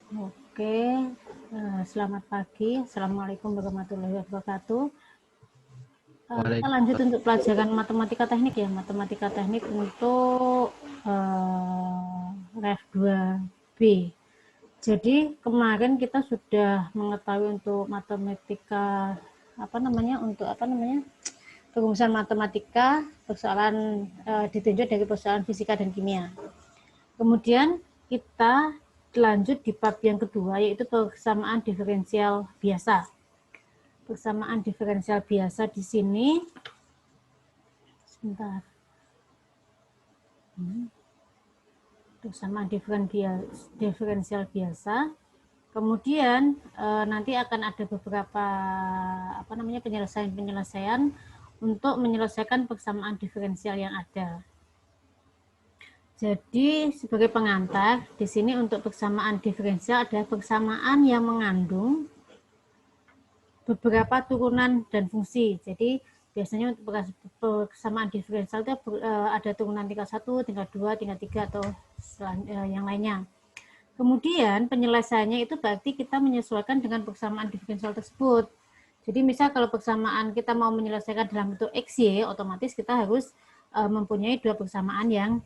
Oke, selamat pagi. Assalamualaikum warahmatullahi wabarakatuh. Kita lanjut untuk pelajaran matematika teknik ya. Matematika teknik untuk Ref 2B. Jadi kemarin kita sudah mengetahui untuk matematika perumusan matematika persoalan ditunjuk dari persoalan fisika dan kimia. Kemudian kita lanjut di bab yang kedua, yaitu persamaan diferensial biasa. Persamaan diferensial biasa di sini, sebentar. Persamaan diferensial biasa. Kemudian nanti akan ada beberapa penyelesaian untuk menyelesaikan persamaan diferensial yang ada. Jadi sebagai pengantar, di sini untuk persamaan diferensial adalah persamaan yang mengandung beberapa turunan dan fungsi. Jadi biasanya untuk persamaan diferensial itu ada turunan tingkat 1, tingkat 2, tingkat 3, atau yang lainnya. Kemudian penyelesaiannya itu berarti kita menyesuaikan dengan persamaan diferensial tersebut. Jadi misal kalau persamaan kita mau menyelesaikan dalam bentuk XY, otomatis kita harus mempunyai dua persamaan yang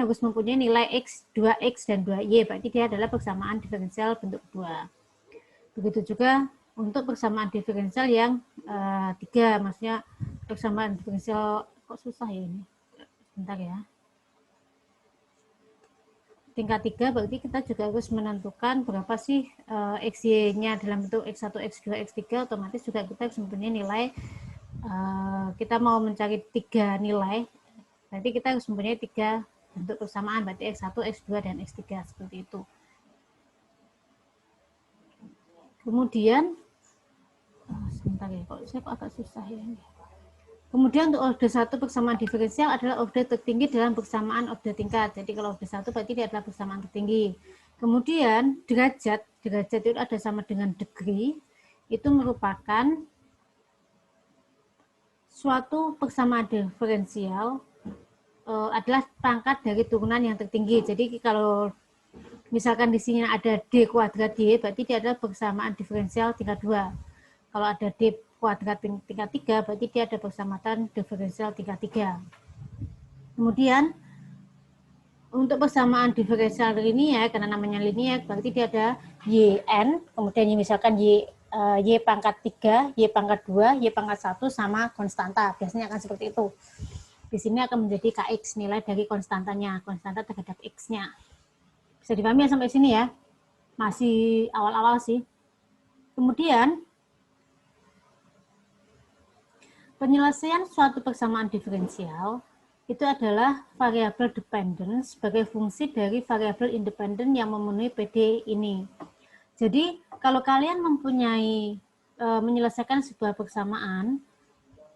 harus mempunyai nilai X, 2X, dan 2Y, berarti dia adalah persamaan diferensial bentuk 2. Begitu juga untuk persamaan diferensial yang 3, maksudnya persamaan diferensial, kok susah ya ini, sebentar ya. Tingkat 3 berarti kita juga harus menentukan berapa sih XY-nya dalam bentuk X1, X2, X3, otomatis juga kita harus mempunyai nilai, kita mau mencari 3 nilai, berarti kita harus mempunyai 3 bentuk persamaan, berarti X1, X2, dan X3, seperti itu. Kemudian, sebentar ya, kok saya agak susah ya. Kemudian untuk order 1 persamaan diferensial adalah order tertinggi dalam persamaan order tingkat. Jadi kalau order 1 berarti dia adalah persamaan tertinggi. Kemudian derajat itu ada sama dengan degree, itu merupakan suatu persamaan diferensial adalah pangkat dari turunan yang tertinggi. Jadi kalau misalkan di sini ada D kuadrat Y, berarti dia adalah persamaan diferensial tingkat 2. Kalau ada D kuadrat tingkat 3, berarti dia ada persamaan diferensial tingkat 3. Kemudian untuk persamaan diferensial linier, karena namanya linier, berarti dia ada YN, kemudian misalkan Y pangkat 3, Y pangkat 2, Y pangkat 1 sama konstanta. Biasanya akan seperti itu. Di sini akan menjadi KX, nilai dari konstantanya, konstanta terhadap X-nya. Bisa dipahami ya sampai sini ya? Masih awal-awal sih. Kemudian, penyelesaian suatu persamaan diferensial itu adalah variabel dependent sebagai fungsi dari variabel independen yang memenuhi PD ini. Jadi, kalau kalian mempunyai menyelesaikan sebuah persamaan,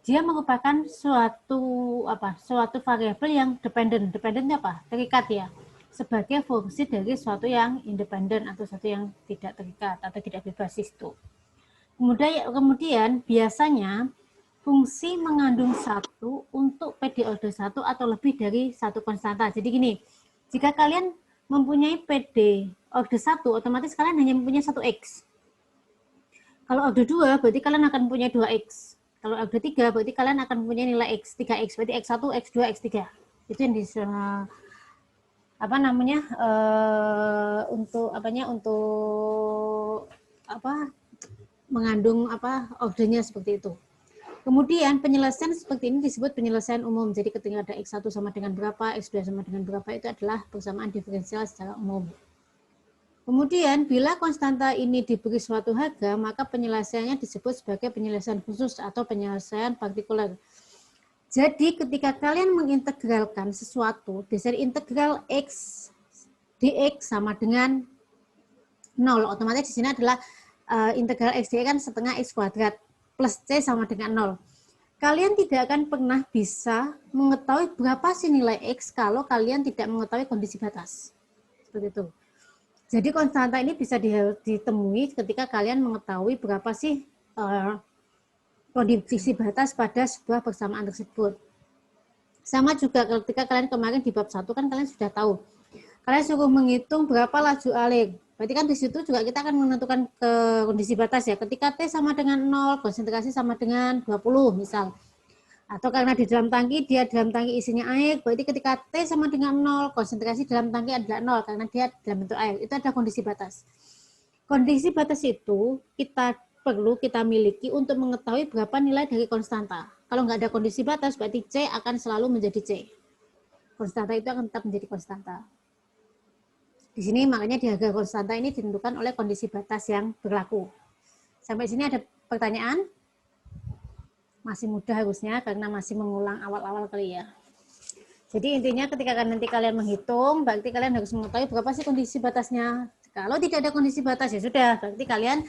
dia merupakan suatu variabel yang dependen. Dependen apa? Terikat ya. Sebagai fungsi dari suatu yang independen atau suatu yang tidak terikat atau tidak berbasis itu. Kemudian biasanya fungsi mengandung satu untuk PD order 1 atau lebih dari satu konstanta. Jadi gini, jika kalian mempunyai PD order 1, otomatis kalian hanya mempunyai 1X. Kalau order 2, berarti kalian akan mempunyai 2X. Kalau order 3, berarti kalian akan mempunyai nilai X, 3X, berarti X1, X2, X3. Itu yang untuk mengandung ordernya seperti itu. Kemudian penyelesaian seperti ini disebut penyelesaian umum. Jadi ketika ada X1 sama dengan berapa, X2 sama dengan berapa, itu adalah persamaan diferensial secara umum. Kemudian bila konstanta ini diberi suatu harga, maka penyelesaiannya disebut sebagai penyelesaian khusus atau penyelesaian partikular. Jadi ketika kalian mengintegralkan sesuatu, dari integral X dx sama dengan 0, otomatis di sini adalah integral X dx kan setengah X kuadrat plus C sama dengan 0. Kalian tidak akan pernah bisa mengetahui berapa sih nilai X kalau kalian tidak mengetahui kondisi batas. Seperti itu. Jadi konstanta ini bisa ditemui ketika kalian mengetahui berapa sih kondisi batas pada sebuah persamaan tersebut. Sama juga ketika kalian kemarin di bab 1 kan kalian sudah tahu Kalian suruh menghitung berapa laju alir. Berarti kan di situ juga kita akan menentukan kondisi batas ya. Ketika T sama dengan 0, konsentrasi sama dengan 20 misal. Atau karena di dalam tangki, dia dalam tangki isinya air, berarti ketika T sama dengan 0, konsentrasi dalam tangki adalah 0 karena dia dalam bentuk air. Itu ada kondisi batas. Kondisi batas itu kita miliki untuk mengetahui berapa nilai dari konstanta. Kalau nggak ada kondisi batas, berarti C akan selalu menjadi C. Konstanta itu akan tetap menjadi konstanta. Di sini makanya di harga konstanta ini ditentukan oleh kondisi batas yang berlaku. Sampai sini ada pertanyaan? Masih mudah harusnya karena masih mengulang awal-awal kali ya. Jadi intinya ketika nanti kalian menghitung, berarti kalian harus mengetahui berapa sih kondisi batasnya. Kalau tidak ada kondisi batas ya sudah, berarti kalian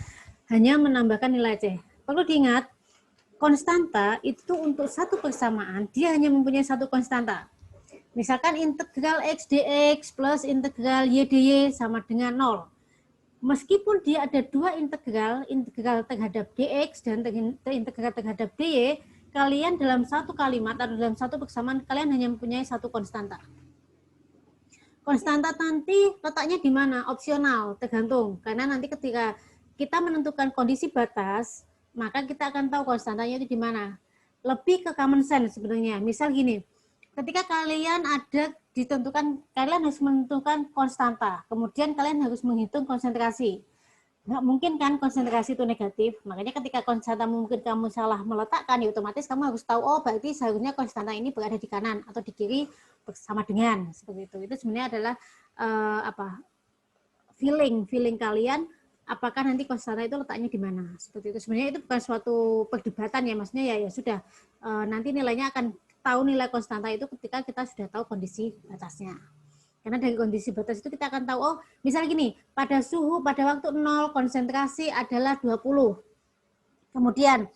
hanya menambahkan nilai C. Perlu diingat, konstanta itu untuk satu persamaan, dia hanya mempunyai satu konstanta. Misalkan integral x dx plus integral y dy sama dengan 0. Meskipun dia ada dua integral terhadap dx dan integral terhadap dy, kalian dalam satu kalimat atau dalam satu persamaan kalian hanya mempunyai satu konstanta. Konstanta nanti letaknya di mana? Opsional, tergantung. Karena nanti ketika kita menentukan kondisi batas, maka kita akan tahu konstantanya itu di mana. Lebih ke common sense sebenarnya. Misal gini, ketika kalian kalian harus menentukan konstanta, kemudian kalian harus menghitung konsentrasi. Nggak mungkin kan konsentrasi itu negatif, makanya ketika konstanta mungkin kamu salah meletakkan, ya otomatis kamu harus tahu, oh berarti seharusnya konstanta ini berada di kanan atau di kiri bersama dengan, seperti itu. Itu sebenarnya adalah feeling kalian, apakah nanti konstanta itu letaknya di mana, seperti itu. Sebenarnya itu bukan suatu perdebatan ya, maksudnya ya sudah, nanti nilainya akan tahu nilai konstanta itu ketika kita sudah tahu kondisi batasnya. Karena dari kondisi batas itu kita akan tahu, oh misalnya gini, pada suhu pada waktu 0 konsentrasi adalah 20. Kemudian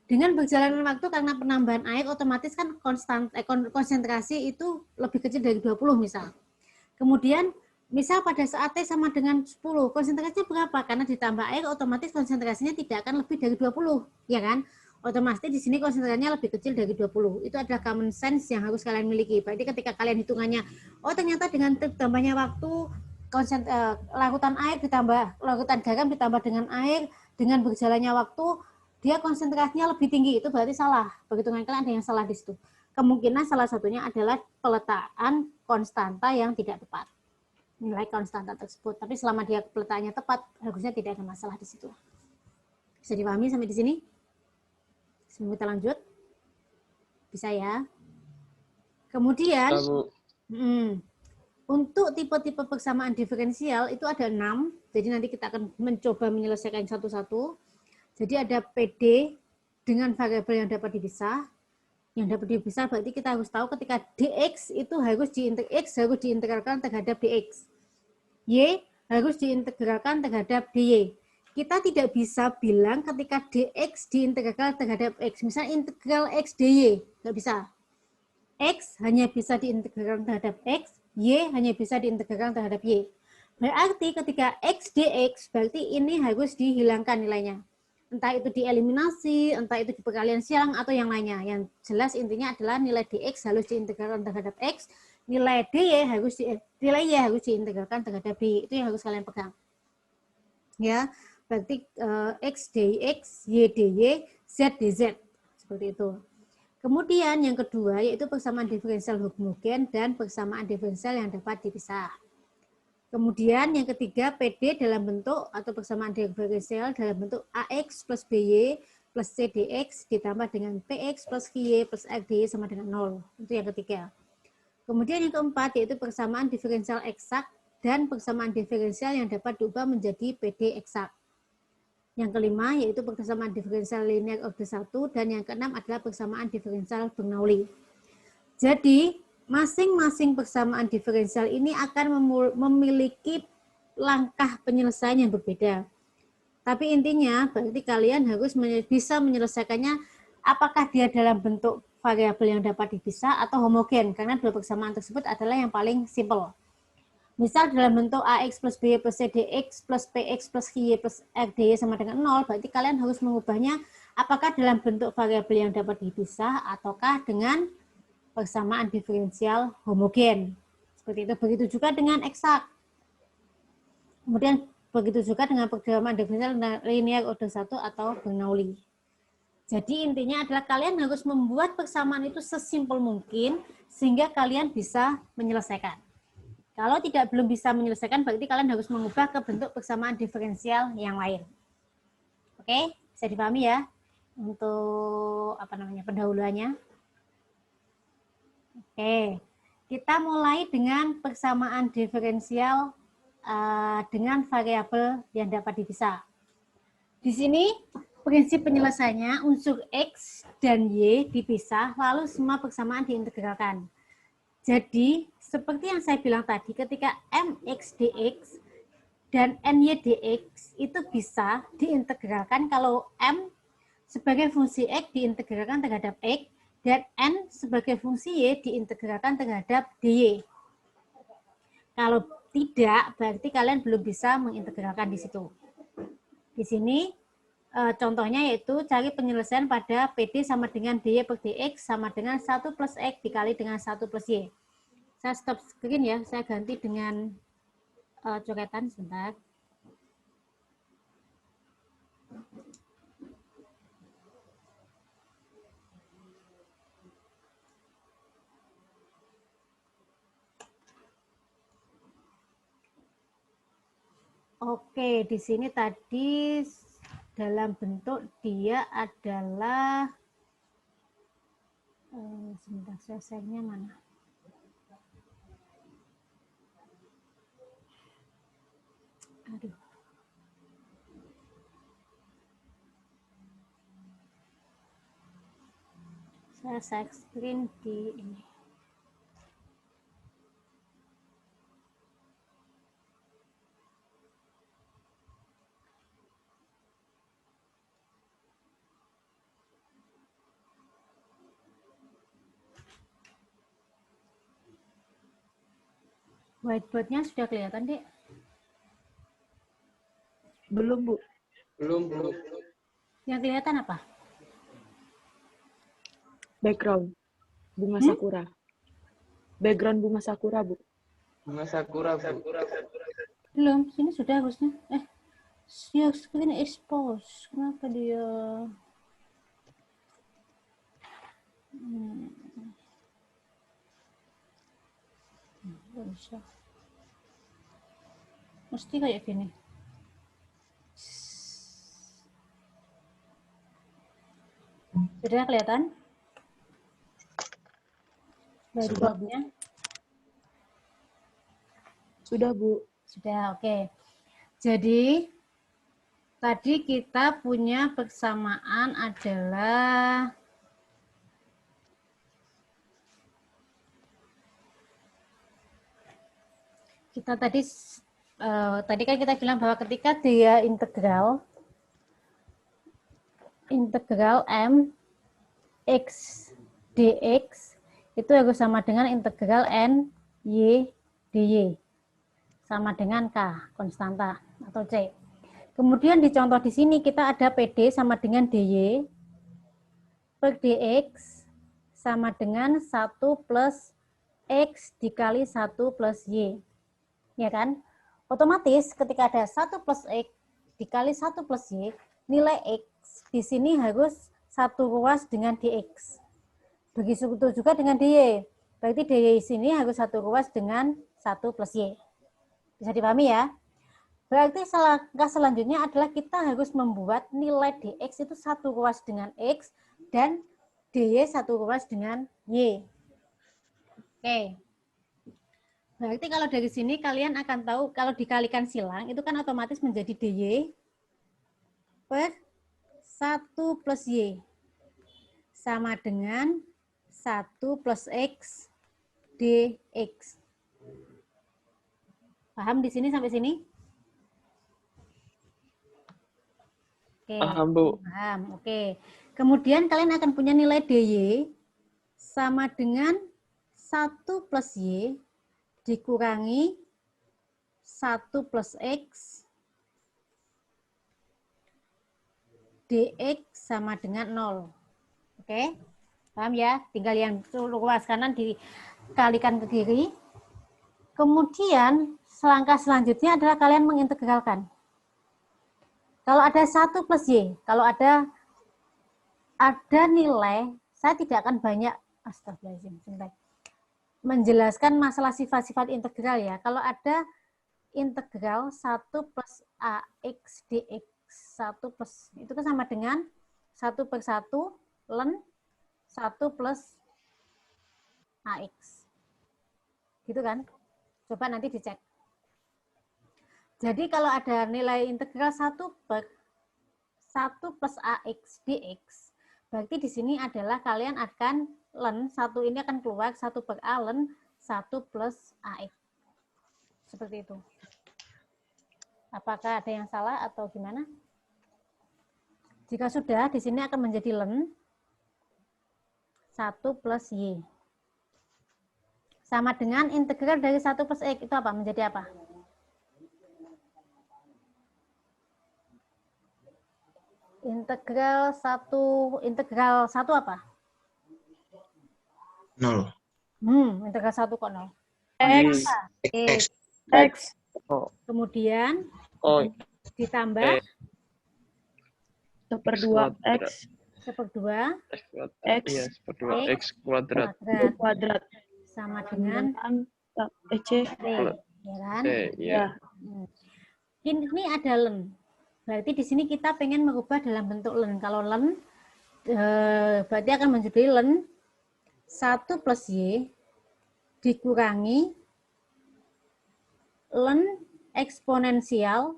dengan berjalannya waktu karena penambahan air otomatis kan konsentrasi itu lebih kecil dari 20 misal. Kemudian misal pada saat T sama dengan 10, konsentrasinya berapa? Karena ditambah air otomatis konsentrasinya tidak akan lebih dari 20, ya kan? Otomatis di sini konsentrasinya lebih kecil dari 20. Itu adalah common sense yang harus kalian miliki. Berarti ketika kalian hitungannya, oh ternyata dengan tambahnya waktu, larutan air ditambah, larutan garam ditambah dengan air, dengan berjalannya waktu, dia konsentrasinya lebih tinggi. Itu berarti salah. Perhitungan kalian ada yang salah di situ. Kemungkinan salah satunya adalah peletakan konstanta yang tidak tepat. Nilai konstanta tersebut. Tapi selama dia peletakannya tepat, harusnya tidak ada masalah di situ. Bisa dipahami sampai di sini? Sebelum kita lanjut, bisa ya. Kemudian, untuk tipe-tipe persamaan diferensial itu ada 6. Jadi nanti kita akan mencoba menyelesaikan satu-satu. Jadi ada PD dengan variabel yang dapat dipisah. Yang dapat dipisah berarti kita harus tahu ketika dx itu harus diintegralkan terhadap dx. Y harus diintegralkan terhadap dy. Kita tidak bisa bilang ketika dx diintegral terhadap x. Misalnya integral x dy, nggak bisa. X hanya bisa diintegralkan terhadap x, y hanya bisa diintegralkan terhadap y. Berarti ketika x dx, berarti ini harus dihilangkan nilainya. Entah itu dieliminasi, entah itu di perkalian silang, atau yang lainnya. Yang jelas intinya adalah nilai dx harus diintegralkan terhadap x, nilai y harus diintegralkan terhadap y. Itu yang harus kalian pegang. Ya. Berarti x dx, y dy, z dz. Seperti itu. Kemudian yang kedua yaitu persamaan diferensial homogen dan persamaan diferensial yang dapat dipisah. Kemudian yang ketiga PD dalam bentuk atau persamaan diferensial dalam bentuk AX plus BY plus CDX ditambah dengan PX plus QY plus RDY sama dengan 0. Itu yang ketiga. Kemudian yang keempat yaitu persamaan diferensial eksak dan persamaan diferensial yang dapat diubah menjadi PD eksak. Yang kelima yaitu persamaan diferensial linear order 1 dan yang keenam adalah persamaan diferensial Bernoulli. Jadi masing-masing persamaan diferensial ini akan memiliki langkah penyelesaian yang berbeda. Tapi intinya berarti kalian harus bisa menyelesaikannya apakah dia dalam bentuk variabel yang dapat dipisah atau homogen karena dua persamaan tersebut adalah yang paling simple. Misal dalam bentuk AX plus BY plus CDX plus PX plus QY plus RDY sama dengan 0, berarti kalian harus mengubahnya apakah dalam bentuk variabel yang dapat dipisah ataukah dengan persamaan diferensial homogen. Seperti itu. Begitu juga dengan eksak. Kemudian begitu juga dengan pergeraman diferensial linear order 1 atau Bernoulli. Jadi intinya adalah kalian harus membuat persamaan itu sesimpel mungkin sehingga kalian bisa menyelesaikan. Kalau belum bisa menyelesaikan, berarti kalian harus mengubah ke bentuk persamaan diferensial yang lain. Oke, bisa dipahami ya untuk pendahuluannya. Oke, kita mulai dengan persamaan diferensial dengan variabel yang dapat dipisah. Di sini prinsip penyelesaiannya unsur X dan Y dipisah, lalu semua persamaan diintegralkan. Jadi, seperti yang saya bilang tadi, ketika MX dx dan NY dx itu bisa diintegralkan kalau M sebagai fungsi X diintegralkan terhadap X, dan N sebagai fungsi Y diintegralkan terhadap DY. Kalau tidak, berarti kalian belum bisa mengintegralkan di situ. Di sini contohnya yaitu cari penyelesaian pada PD sama dengan DY per DX sama dengan 1 plus X dikali dengan 1 plus Y. Saya stop screen ya, saya ganti dengan coretan sebentar. Oke, di sini tadi dalam bentuk dia adalah sebentar, selesainya mana? Aduh. Saya screen di ini. Whiteboard-nya sudah kelihatan, Dek? Belum, Bu. Belum. Yang kelihatan apa? Background bunga sakura. Background bunga sakura, Bu. Bunga sakura, Bu. Belum, sini sudah harusnya. Share screen expose. Kenapa dia? Nggak bisa. Mesti kayak gini. Sudah kelihatan? Whiteboard-nya? Sudah, Bu. Sudah, oke. Jadi, tadi kita punya persamaan adalah tadi kan kita bilang bahwa ketika dia integral M X dx itu harus sama dengan integral N Y dy sama dengan K konstanta atau C. Kemudian di contoh di sini kita ada PD sama dengan dy per dx sama dengan 1 plus X dikali 1 plus Y. Ya kan? Otomatis ketika ada 1 plus X dikali 1 plus Y, nilai X di sini harus satu ruas dengan dx. Begitu juga dengan dy. Berarti dy sini harus satu ruas dengan 1 plus Y. Bisa dipahami ya? Berarti langkah selanjutnya adalah kita harus membuat nilai dx itu satu ruas dengan X dan dy satu ruas dengan Y. Oke. Berarti kalau dari sini kalian akan tahu kalau dikalikan silang itu kan otomatis menjadi dy per 1 plus y sama dengan 1 plus x dx. Paham di sini sampai sini? Oke. Paham, Bu. Paham. Oke. Kemudian kalian akan punya nilai dy sama dengan 1 plus y dikurangi 1 plus x dx sama dengan 0. Oke? Paham ya? Tinggal yang ruas kanan dikalikan ke kiri. Kemudian selangkah selanjutnya adalah kalian mengintegralkan. Kalau ada 1 plus Y, kalau ada nilai, saya tidak akan banyak menjelaskan masalah sifat-sifat integral ya. Kalau ada integral 1 plus AX dx, 1 plus, itu kan sama dengan 1 per 1 ln 1 plus AX. Gitu kan? Coba nanti dicek. Jadi kalau ada nilai integral 1 per 1 plus AX dx, berarti di sini adalah kalian akan ln, 1 ini akan keluar 1 per A ln 1 plus AX. Seperti itu. Apakah ada yang salah atau gimana? Jika sudah, di sini akan menjadi ln 1 plus Y. Sama dengan integral dari 1 plus X, itu apa? Menjadi apa? Integral 1 apa? 0. Integral 1 kok 0. X. X. X. Kemudian Oh, ditambah 1/2 X. 1/2 X. iya, 1/2 X kuadrat. Kuadrat. sama dengan C. T, ya kan? Ya. Ini ada ln. Berarti di sini kita pengen merubah dalam bentuk ln. Kalau ln berarti akan menjadi ln 1 plus Y dikurangi ln eksponensial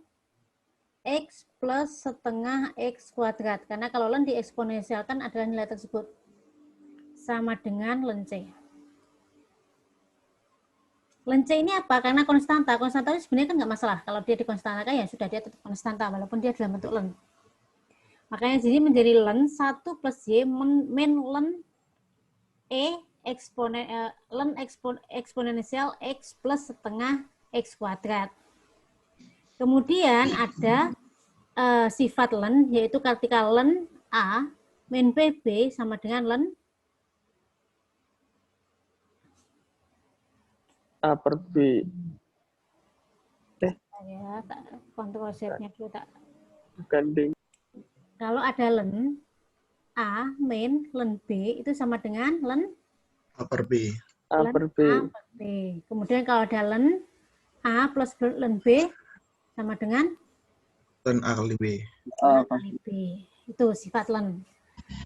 X plus setengah X kuadrat. Karena kalau ln dieksponensialkan adalah nilai tersebut. Sama dengan ln C. Ln C ini apa? Karena konstanta. Konstanta itu sebenarnya kan nggak masalah. Kalau dia dikonstantakan ya sudah dia tetap konstanta walaupun dia dalam bentuk ln. Makanya jadi menjadi ln 1 plus Y min ln E ln eksponensial X plus setengah X kuadrat. Kemudian ada sifat ln yaitu ketika ln A min PB sama dengan ln A per B. ya, kontrol Z-nya dulu tak. Gandeng. Kalau ada ln A min ln B itu sama dengan ln A per B. A per B. A per B. Kemudian kalau ada ln A plus ln B sama dengan Dan A kali B. A kali B. Itu sifat ln.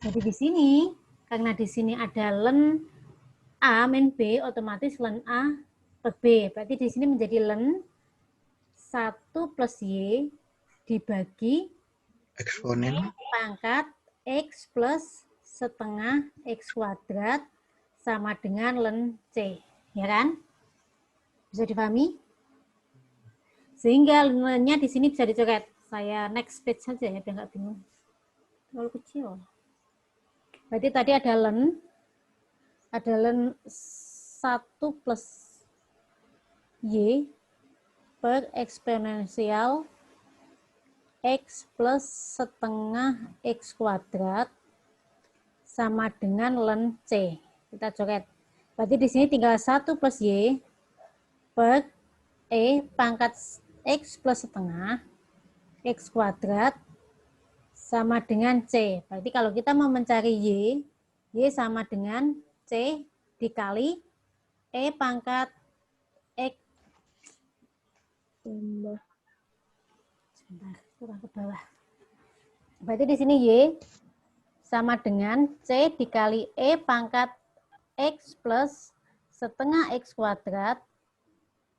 Jadi di sini, karena di sini ada ln A min B, otomatis ln A per B. Berarti di sini menjadi ln 1 plus Y dibagi Eksponen. pangkat X plus setengah X kuadrat sama dengan ln C. Ya kan? Bisa dipahami? Sehingga ln-nya di sini bisa dicoret. Saya next page saja ya, biar nggak bingung. Terlalu kecil. Berarti tadi ada ln 1 plus Y per eksponensial X plus setengah X kuadrat sama dengan ln C. Kita coret. Berarti di sini tinggal 1 plus Y per E pangkat X plus setengah X kuadrat sama dengan C. Berarti kalau kita mau mencari Y sama dengan C dikali E pangkat X. Sebentar, kurang ke bawah. Berarti di sini Y sama dengan C dikali E pangkat X plus setengah X kuadrat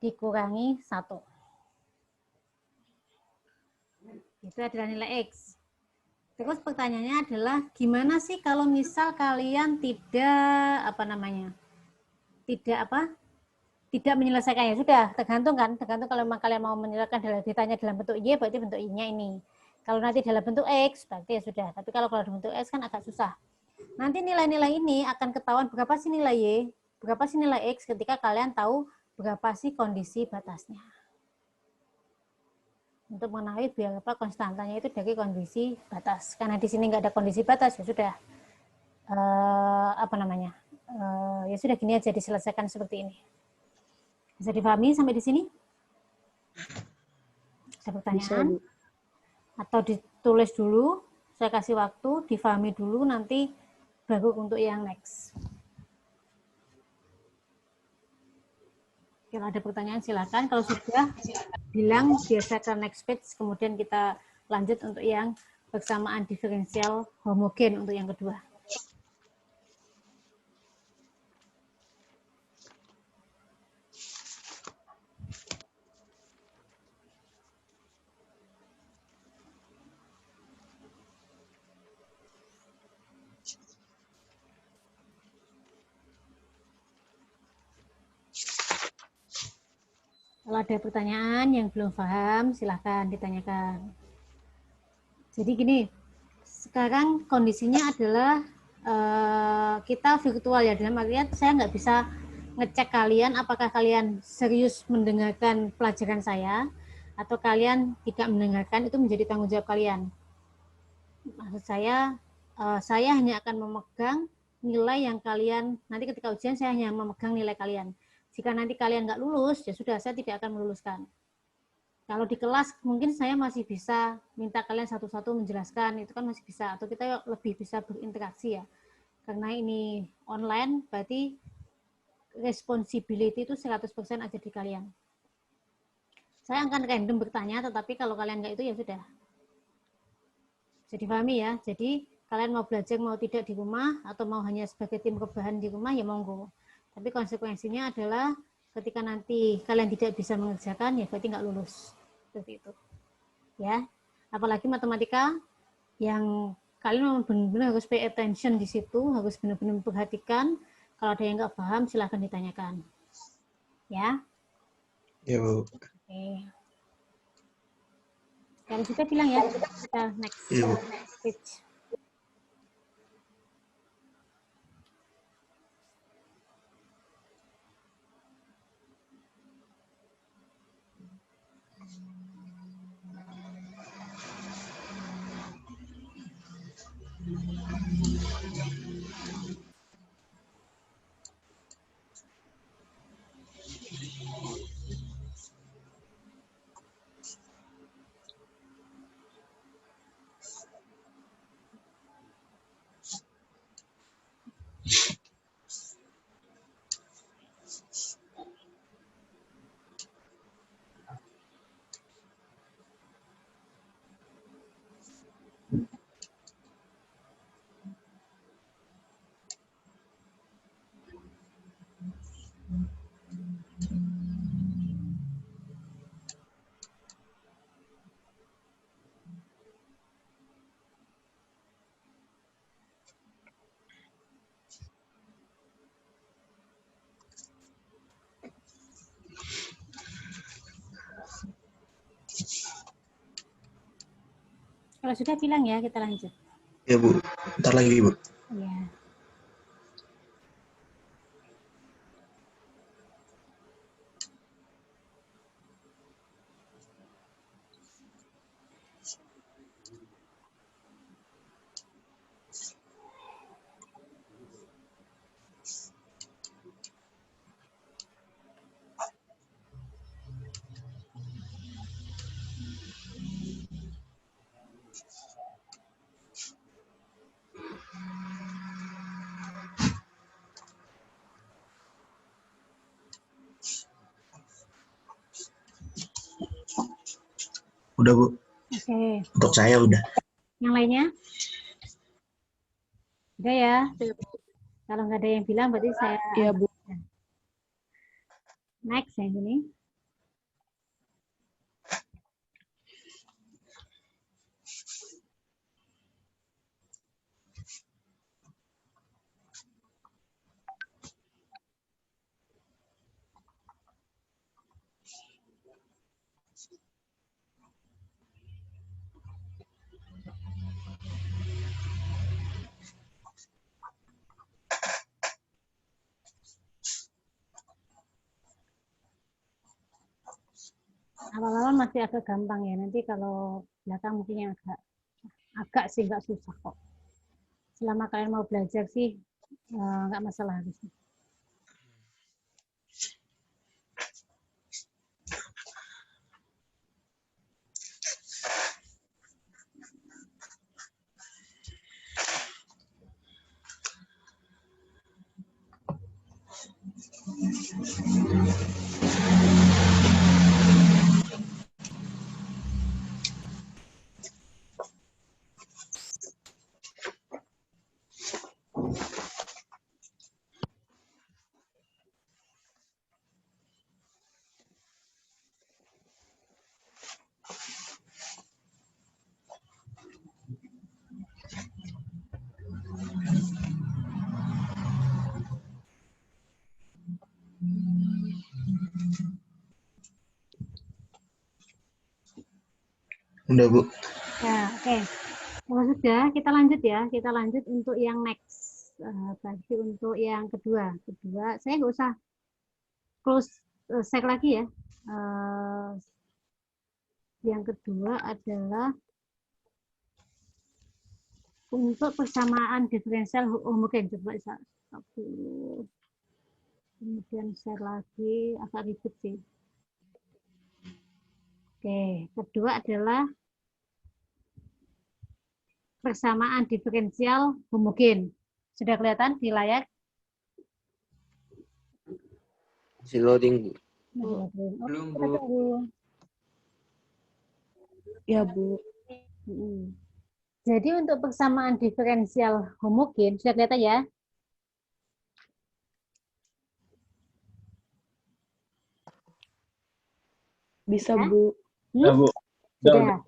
dikurangi 1. Itu adalah nilai X. Terus pertanyaannya adalah gimana sih kalau misal kalian tidak tidak menyelesaikannya. Sudah tergantung kan, tergantung kalau memang kalian mau menyelesaikan ditanya dalam bentuk Y berarti bentuk Y-nya ini. Kalau nanti dalam bentuk X berarti ya sudah. Tapi kalau dalam bentuk X kan agak susah. Nanti nilai-nilai ini akan ketahuan berapa sih nilai Y, berapa sih nilai X ketika kalian tahu berapa sih kondisi batasnya. Untuk mengetahui berapa konstantanya itu dari kondisi batas. Karena di sini nggak ada kondisi batas ya sudah ya sudah gini aja diselesaikan seperti ini. Bisa dipahami sampai di sini? Ada Bisa, pertanyaan? Bu. Atau ditulis dulu, saya kasih waktu, difahami dulu, nanti baru untuk yang next. Kalau ada pertanyaan silakan. Kalau sudah, bilang biasa ke next page, kemudian kita lanjut untuk yang persamaan diferensial homogen untuk yang kedua. Kalau ada pertanyaan yang belum paham, silahkan ditanyakan. Jadi gini, sekarang kondisinya adalah kita virtual ya, dalam artian saya nggak bisa ngecek kalian apakah kalian serius mendengarkan pelajaran saya atau kalian tidak mendengarkan, itu menjadi tanggung jawab kalian. Maksud saya hanya akan memegang nilai yang kalian, nanti ketika ujian saya hanya memegang nilai kalian. Jika nanti kalian nggak lulus, ya sudah, saya tidak akan meluluskan. Kalau di kelas mungkin saya masih bisa minta kalian satu-satu menjelaskan, itu kan masih bisa, atau kita lebih bisa berinteraksi ya. Karena ini online, berarti responsibility itu 100% ada di kalian. Saya akan random bertanya, tetapi kalau kalian nggak itu ya sudah. Jadi pahami ya, jadi kalian mau belajar mau tidak di rumah, atau mau hanya sebagai tim rebahan di rumah, ya monggo. Tapi konsekuensinya adalah ketika nanti kalian tidak bisa mengerjakan, ya berarti nggak lulus. Seperti itu. Ya, apalagi matematika yang kalian benar-benar harus pay attention di situ, harus benar-benar memperhatikan. Kalau ada yang nggak paham, silahkan ditanyakan. Ya. Ya, Bu. Oke. Kalau kita bilang ya, kita next Iya, Bu. page. Kalau sudah bilang ya, kita lanjut. Ya, Bu. Ntar lagi, Bu. Ya. Udah, Bu. Oke. Untuk saya udah. Yang lainnya? Udah ya. Kalau nggak ada yang bilang, berarti saya Iya, Bu. next yang ini. Awal-awal masih agak gampang ya. Nanti kalau belakang mungkin yang agak sih nggak susah kok. Selama kalian mau belajar sih nggak masalah harusnya. Udah, Bu. Ya, oke. Kalau sudah, kita lanjut ya. Kita lanjut untuk yang next. Berarti untuk yang kedua. Kedua, saya nggak usah close share lagi ya. Yang kedua adalah untuk persamaan diferensial homogen. Coba saya stop dulu. Kemudian share lagi, agak ribet sih. Oke, kedua adalah persamaan diferensial homogen. Sudah kelihatan di layar? Masih loading, Bu. Belum, kita tunggu. Ya, Bu. Jadi untuk persamaan diferensial homogen, sudah kelihatan ya? Bisa, Ya? Bu. Bu. Sudah.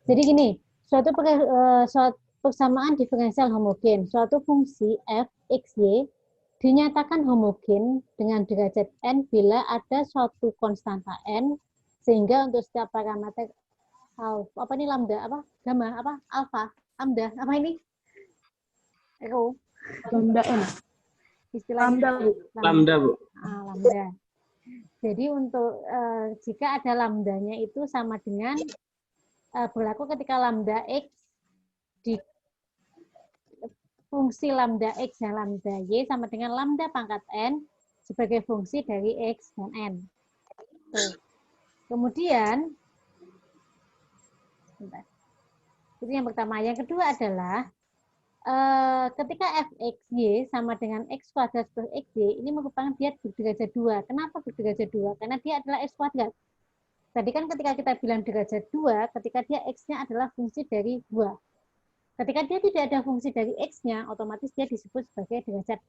Jadi gini, suatu persamaan diferensial homogen, suatu fungsi f, x, y dinyatakan homogen dengan derajat n bila ada suatu konstanta n, sehingga untuk setiap parameter alfa, apa ini lambda, apa gamma, apa alfa, lambda, apa ini? Rho, Lambda N. istilahnya Lambda, Bu. Lambda, Bu. lambda. Jadi untuk jika ada lambdanya itu sama dengan berlaku ketika lambda x di fungsi lambda x dan lambda y sama dengan lambda pangkat n sebagai fungsi dari x dan n. Tuh. Kemudian, bentar. Itu yang pertama. Yang kedua adalah ketika fx y sama dengan x kuadrat plus xy, ini merupakan dia berderajat 2. Kenapa berderajat 2? Karena dia adalah x kuadrat. Tadi kan ketika kita bilang derajat 2, ketika dia x-nya adalah fungsi dari 2. Ketika dia tidak ada fungsi dari x-nya, otomatis dia disebut sebagai derajat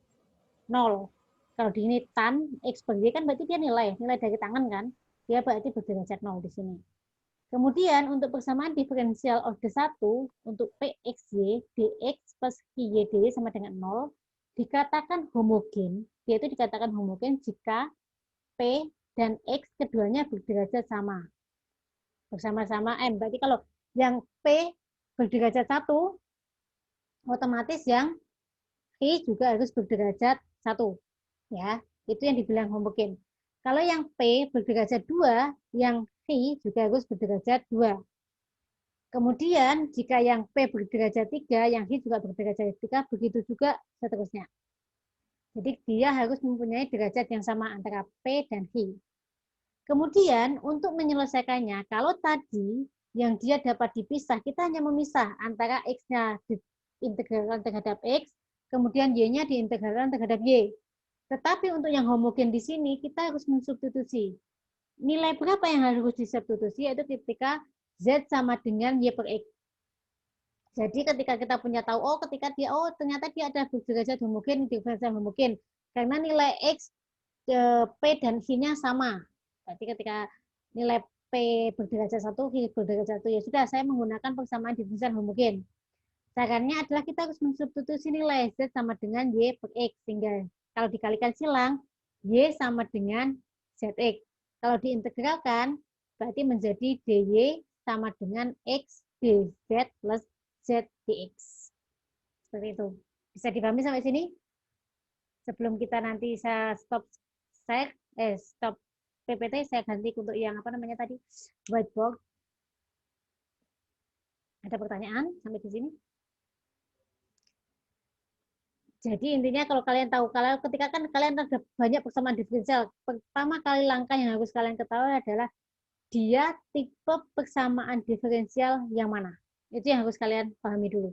0. Kalau di sini tan x per y kan berarti dia nilai dari tangan kan, dia berarti berderajat 0 di sini. Kemudian untuk persamaan diferensial order 1 untuk pxy dx plus ky dy sama dengan 0 dikatakan homogen. Dia itu dikatakan homogen jika p dan x keduanya berderajat sama. Bersama-sama m. Berarti kalau yang p berderajat 1, otomatis yang I juga harus berderajat 1. Ya, itu yang dibilang homogen. Kalau yang P berderajat 2, yang I juga harus berderajat 2. Kemudian, jika yang P berderajat 3, yang I juga berderajat 3, begitu juga seterusnya. Jadi, dia harus mempunyai derajat yang sama antara P dan I. Kemudian, untuk menyelesaikannya, kalau tadi yang dia dapat dipisah, kita hanya memisah antara X-nya diintegralkan terhadap X, kemudian Y-nya diintegralkan terhadap Y. Tetapi untuk yang homogen di sini, kita harus mensubstitusi. Nilai berapa yang harus disubstitusi, yaitu ketika Z sama dengan Y per X. Jadi ketika kita punya tahu, ternyata dia ada derajat homogen, diferensial homogen. Karena nilai X, P dan I-nya sama. Berarti ketika nilai P berderajat 1, I berderajat 1, ya sudah, saya menggunakan persamaan diferensial homogen. Caranya adalah kita harus mensubstitusi nilai Z sama dengan Y per X. Sehingga kalau dikalikan silang, Y sama dengan ZX. Kalau diintegralkan, berarti menjadi DY sama dengan X DZ plus Z dx. Seperti itu. Bisa dipahami sampai sini? Sebelum kita nanti saya stop PPT, saya ganti untuk yang apa namanya tadi, whiteboard. Ada pertanyaan sampai di sini? Jadi intinya kalau kalian tahu, kalau ketika kan kalian ada banyak persamaan diferensial, pertama kali langkah yang harus kalian ketahui adalah dia tipe persamaan diferensial yang mana. Itu yang harus kalian pahami dulu.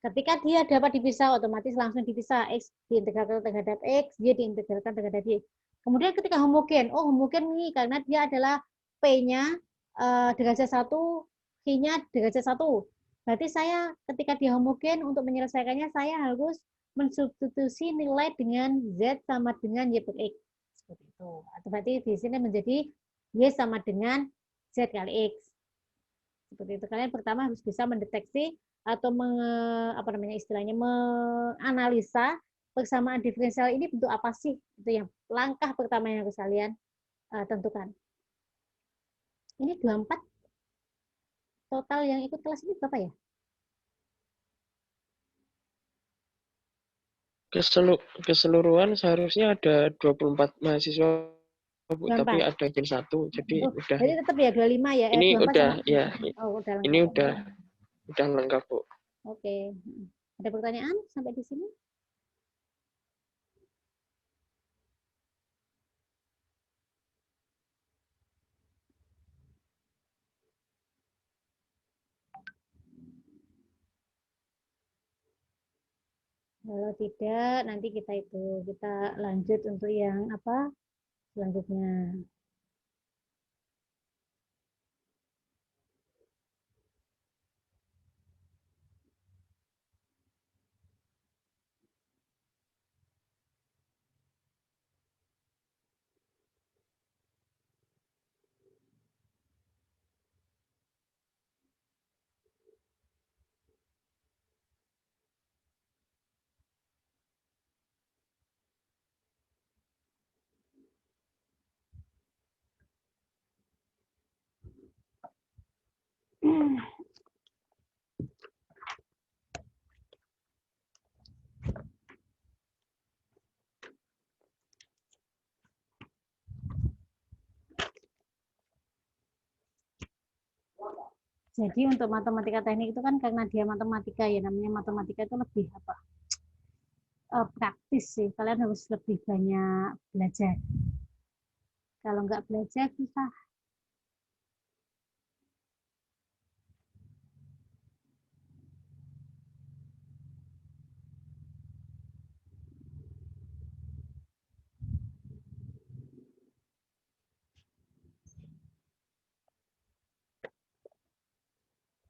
Ketika dia dapat dipisah, otomatis langsung dipisah. X diintegralkan terhadap X, Y diintegralkan terhadap Y. Kemudian ketika homogen, homogen nih karena dia adalah P-nya derajat 1, I-nya derajat 1. Berarti saya ketika dia homogen, untuk menyelesaikannya saya harus mensubstitusi nilai dengan Z sama dengan Y per X. Seperti itu. Atau berarti di sini menjadi Y sama dengan Z kali X. Seperti itu. Kalian pertama harus bisa mendeteksi atau menganalisa persamaan diferensial ini bentuk apa sih? Itu yang langkah pertama yang harus kalian tentukan. Ini 24. total yang ikut kelas ini berapa ya? Keseluruhan seharusnya ada 24 mahasiswa, Bu, tapi 24. ada yang 1, jadi Oh, udah. berarti tetap ya 25 ya? Ini 24 udah sama. ya, Oh, udah ini lengkap. udah lengkap, Bu. Oke. Ada pertanyaan sampai di sini? Kalau tidak, nanti kita lanjut untuk yang apa selanjutnya. Jadi untuk matematika teknik itu kan karena dia matematika ya, namanya matematika itu lebih apa? Praktis sih. Kalian harus lebih banyak belajar. Kalau nggak belajar susah.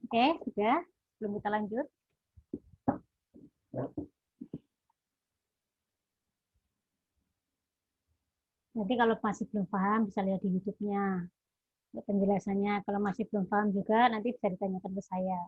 Oke, sudah. Sebelum kita lanjut. Nanti kalau masih belum paham bisa lihat di YouTube-nya penjelasannya. Kalau masih belum paham juga nanti bisa ditanyakan ke saya.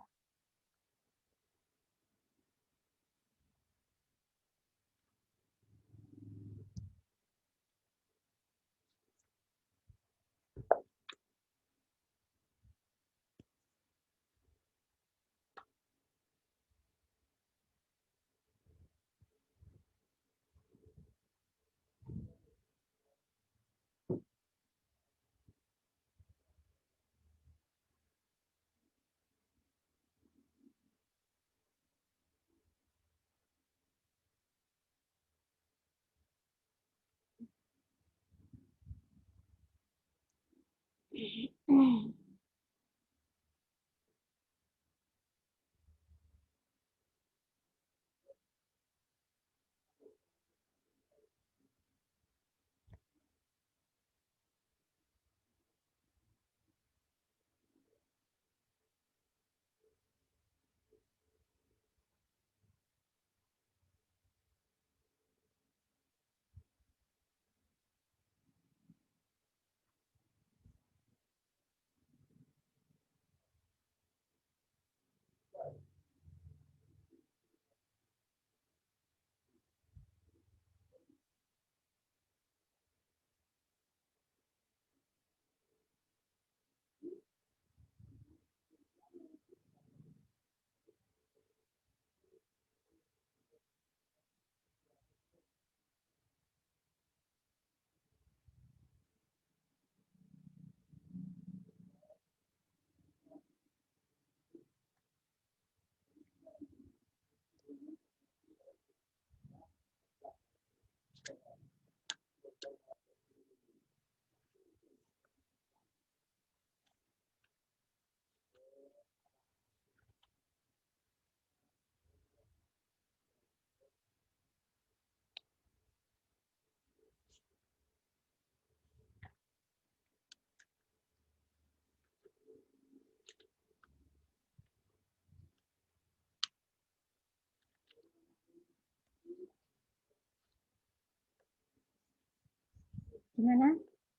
Gimana?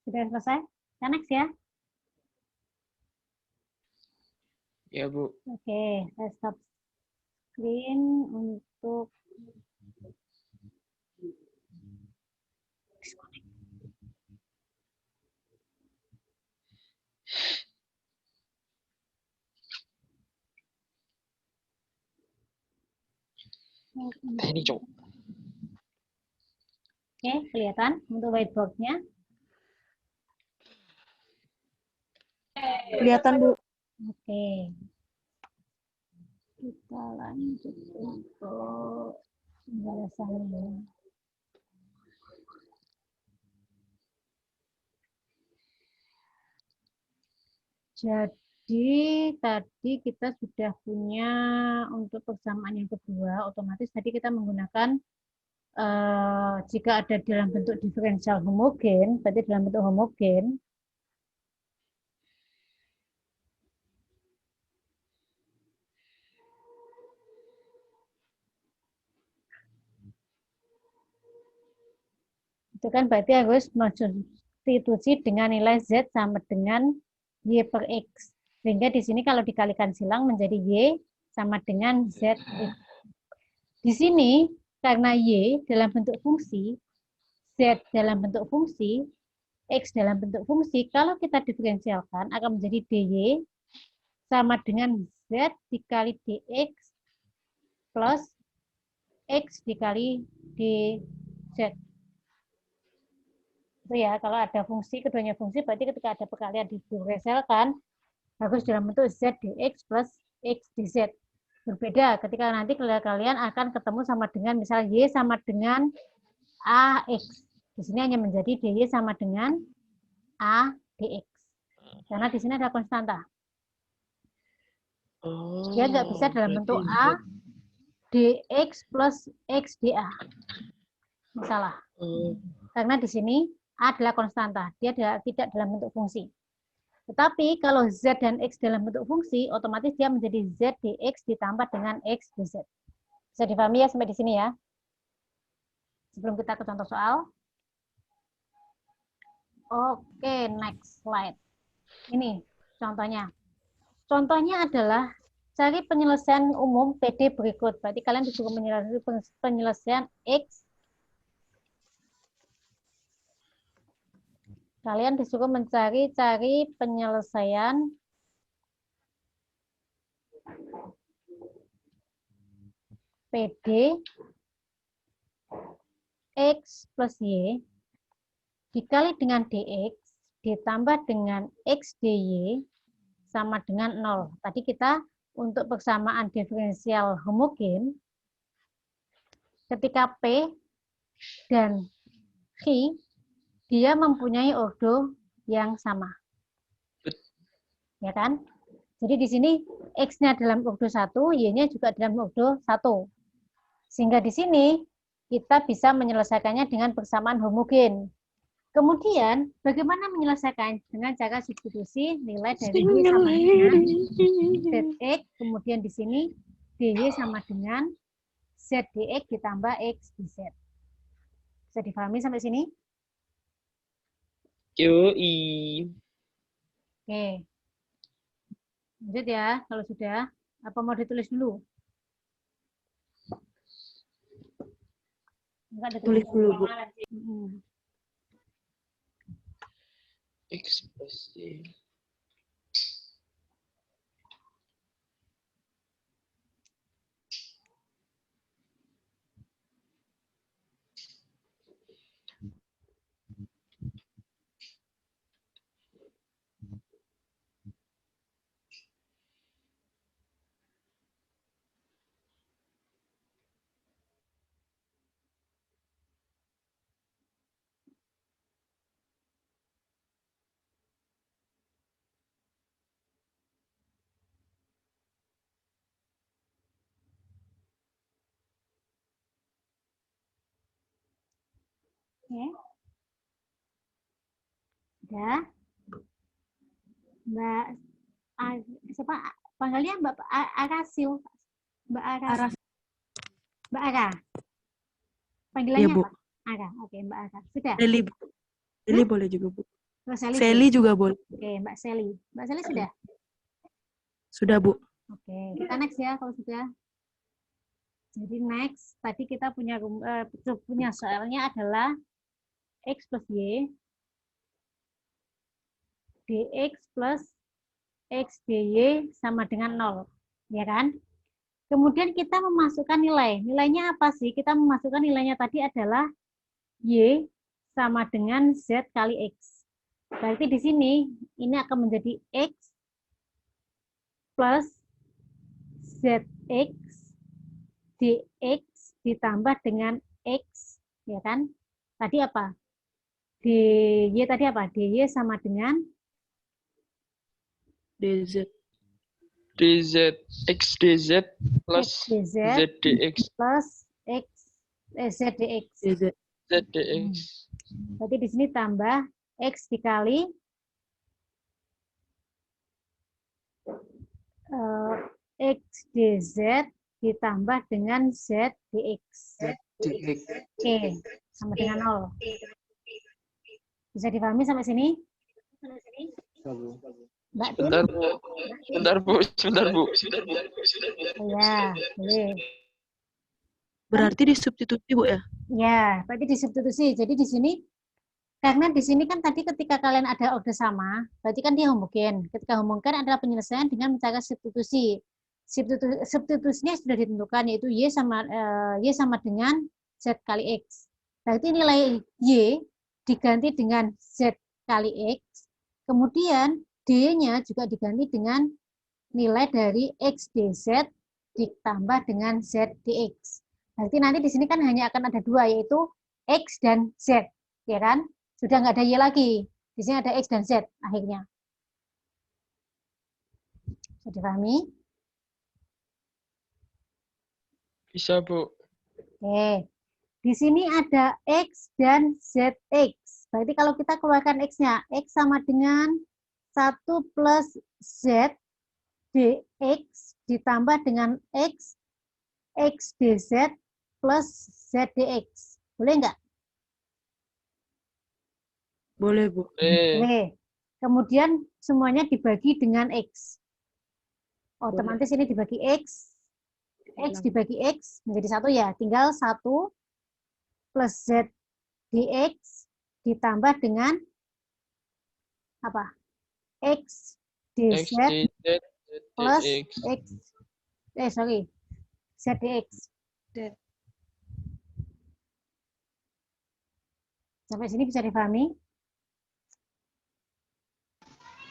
Sudah selesai? Next ya? Ya, Bu. Oke, saya stop screen untuk Ini cok. Oke, kelihatan untuk whiteboard-nya. Kelihatan, Bu. Oke. Kita lanjut untuk pembahasannya. Jadi tadi kita sudah punya untuk persamaan yang kedua, otomatis tadi kita menggunakan jika ada dalam bentuk diferensial homogen, berarti dalam bentuk homogen, itu kan berarti harus substitusi dengan nilai Z sama dengan Y per X. Sehingga di sini kalau dikalikan silang menjadi Y sama dengan ZX. Di sini karena Y dalam bentuk fungsi, Z dalam bentuk fungsi, X dalam bentuk fungsi, kalau kita diferensialkan akan menjadi DY sama dengan Z dikali DX plus X dikali DZ. Itu ya, kalau ada fungsi, keduanya fungsi, berarti ketika ada perkalian diferensialkan, harus dalam bentuk Z dx plus X dz. Berbeda ketika nanti kalian akan ketemu sama dengan, misal Y sama dengan AX. Di sini hanya menjadi DY sama dengan A dx. Karena di sini ada konstanta. Oh, Dia nggak bisa dalam bentuk A dx plus X dA. Salah. Karena di sini A adalah konstanta. Dia tidak dalam bentuk fungsi. Tetapi kalau Z dan X dalam bentuk fungsi, otomatis dia menjadi Z dx ditambah dengan X dz. Bisa dipahami ya sampai di sini ya? Sebelum kita ke contoh soal. Oke, next slide. Ini contohnya. Contohnya adalah cari penyelesaian umum PD berikut. Berarti kalian disuruh penyelesaian X. Kalian disuruh cari penyelesaian PD X plus Y dikali dengan DX ditambah dengan X dy sama dengan 0. Tadi kita untuk persamaan diferensial homogen, ketika P dan Q dia mempunyai ordo yang sama. Ya kan? Jadi di sini X-nya dalam ordo 1, Y-nya juga dalam ordo 1. Sehingga di sini kita bisa menyelesaikannya dengan persamaan homogen. Kemudian, bagaimana menyelesaikan? Dengan cara substitusi nilai dari Y sama dengan ZX, kemudian di sini DY sama dengan ZDX ditambah X dz. Bisa dipahami sampai sini? Yoi. Oke. Lanjut ya, kalau sudah. Apa mau ditulis dulu? Enggak, Tulis dulu, Bu. X plus Y. Oke. Sudah. Mbak siapa panggilnya Mbak Arasil? Mbak Ara. Mbak Ara. Panggilannya Iya, Bu. apa? Ara. Oke, Mbak Ara. Sudah. Seli, Bu. Seli boleh juga, Bu. Seli Seli juga boleh. Oke, Mbak Seli. Mbak Seli sudah? Sudah, Bu. Oke, kita next ya kalau sudah. Jadi next, tadi kita punya soalnya adalah X plus Y dx plus X dy sama dengan 0. Ya kan? Kemudian kita memasukkan nilai. Nilainya apa sih? Kita memasukkan nilainya tadi adalah Y sama dengan Z kali X. Berarti di sini ini akan menjadi X plus ZX DX ditambah dengan X, ya kan? Tadi apa? DY tadi apa? DY sama dengan DZ. DZ X DZ plus XDZ ZDX plus ZDX. DZ. ZDX. Berarti di sini tambah X dikali X DZ ditambah dengan Z DX. DX. Oke, sama dengan 0. Bisa dipahami sampai sini? Mbak Tin? Bentar, Bu. Bentar, Bu. Sebentar, Bu. Ya, boleh. Berarti disubstitusi, Bu, ya? Ya, berarti disubstitusi. Jadi di sini, karena di sini kan tadi ketika kalian ada order sama, berarti kan dia homogen. Ketika homogen adalah penyelesaian dengan mencari substitusi. Substitusinya sudah ditentukan, yaitu Y sama dengan Z kali X. Berarti nilai Y diganti dengan Z kali X, kemudian D-nya juga diganti dengan nilai dari X DZ ditambah dengan Z DX. Berarti nanti di sini kan hanya akan ada dua, yaitu X dan Z, ya kan? Sudah nggak ada Y lagi. Di sini ada X dan Z akhirnya. Bisa dipahami? Bisa, Bu. Oke. Di sini ada X dan ZX. Berarti kalau kita keluarkan X-nya, X sama dengan 1 plus Z DX ditambah dengan X DZ plus ZDX. Boleh nggak? Boleh, Bu. Boleh. Kemudian semuanya dibagi dengan X. Otomatis ini dibagi X dibagi X menjadi 1 ya. Tinggal 1 plus Z DX ditambah dengan apa? X DZ plus ZDX. Sampai sini bisa dipahami?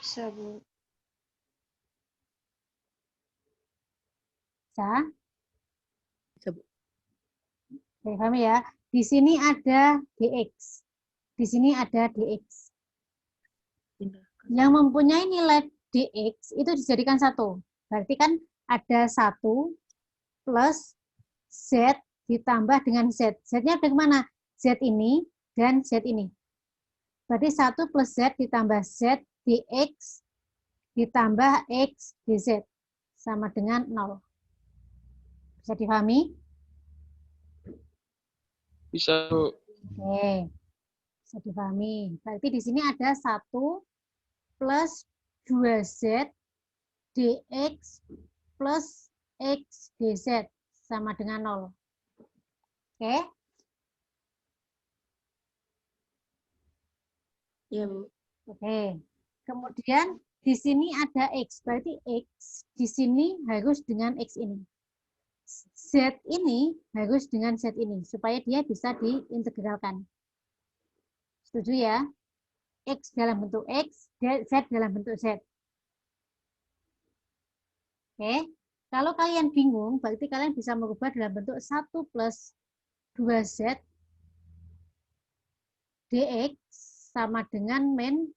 Bisa, Bu. Bisa? Bisa, Bu. Dipahami ya? Di sini ada DX. Di sini ada DX. Yang mempunyai nilai DX itu dijadikan 1. Berarti kan ada 1 plus Z ditambah dengan Z. Z-nya ada kemana? Z ini dan Z ini. Berarti 1 plus Z ditambah Z dx ditambah X dz sama dengan 0. Bisa dipahami? Bisa, Bu. Oke. Bisa dipahami. Berarti di sini ada 1 plus 2Z dx plus X dz sama dengan 0. Oke? Iya, Bu. Oke. Kemudian di sini ada X. Berarti X di sini harus dengan X ini. Z ini harus dengan Z ini. Supaya dia bisa diintegralkan. Setuju ya? X dalam bentuk X, Z dalam bentuk Z. Oke. Kalau kalian bingung, berarti kalian bisa merubah dalam bentuk 1 plus 2Z dx sama dengan min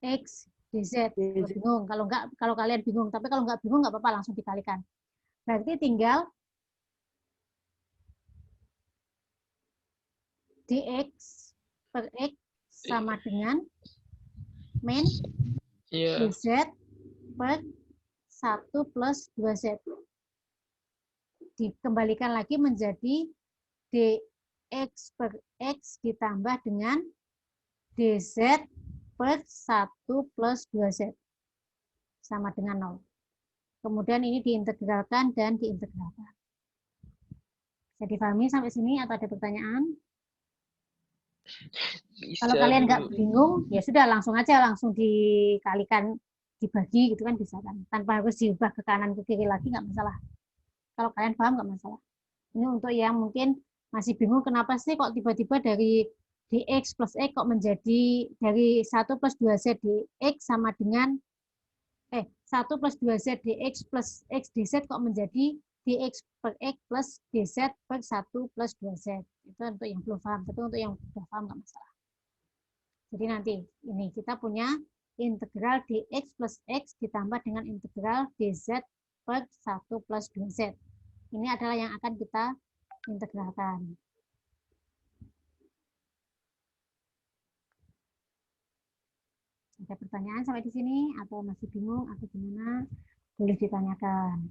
X dz. Kalau bingung, kalau kalian bingung, tapi kalau nggak bingung nggak apa-apa, langsung dikalikan. Berarti tinggal dx per X sama dengan min dz per 1 plus 2Z. Dikembalikan lagi menjadi dx per X ditambah dengan dz per 1 plus 2Z. Sama dengan 0. Kemudian ini diintegralkan dan diintegralkan. Bisa dipahami sampai sini atau ada pertanyaan? Bisa, Kalau kalian Bu. nggak bingung, ya sudah langsung aja, langsung dikalikan, dibagi gitu kan bisa kan. Tanpa harus diubah ke kanan ke kiri lagi nggak masalah. Kalau kalian paham nggak masalah. Ini untuk yang mungkin masih bingung kenapa sih kok tiba-tiba dari dx plus x kok menjadi dari 1 plus 2z dx sama dengan 1 plus 2z dx plus x dz kok menjadi dx per x plus dz per 1 plus 2z. Itu untuk yang belum paham, tapi untuk yang sudah paham nggak masalah. Jadi nanti ini kita punya integral dx plus x ditambah dengan integral dz per 1 plus 2z. Ini adalah yang akan kita integralkan. Ada pertanyaan sampai di sini atau masih bingung atau gimana? Boleh ditanyakan.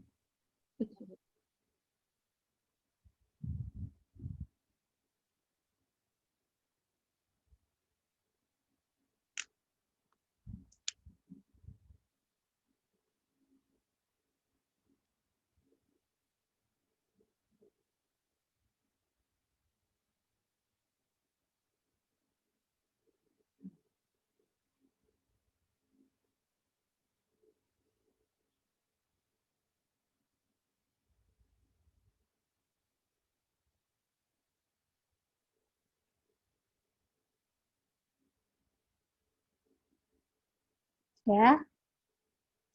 Ya,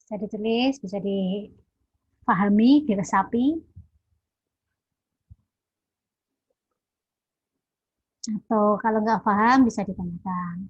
bisa ditulis, bisa dipahami, diresapi. Atau kalau nggak paham bisa ditanyakan.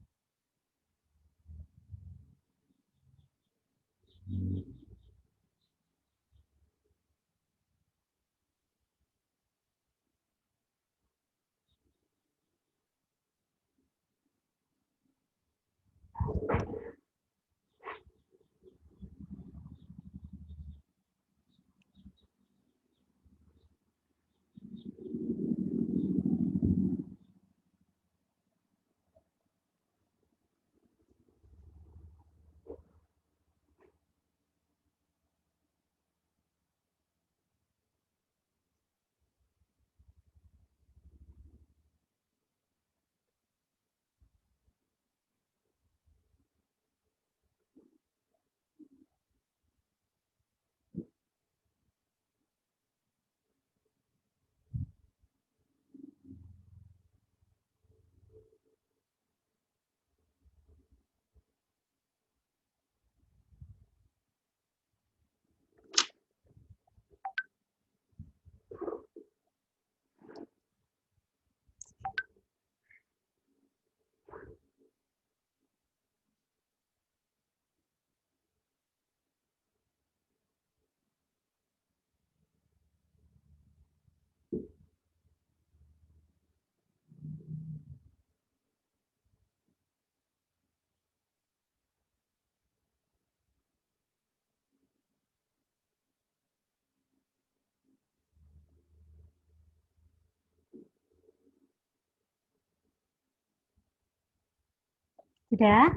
Sudah?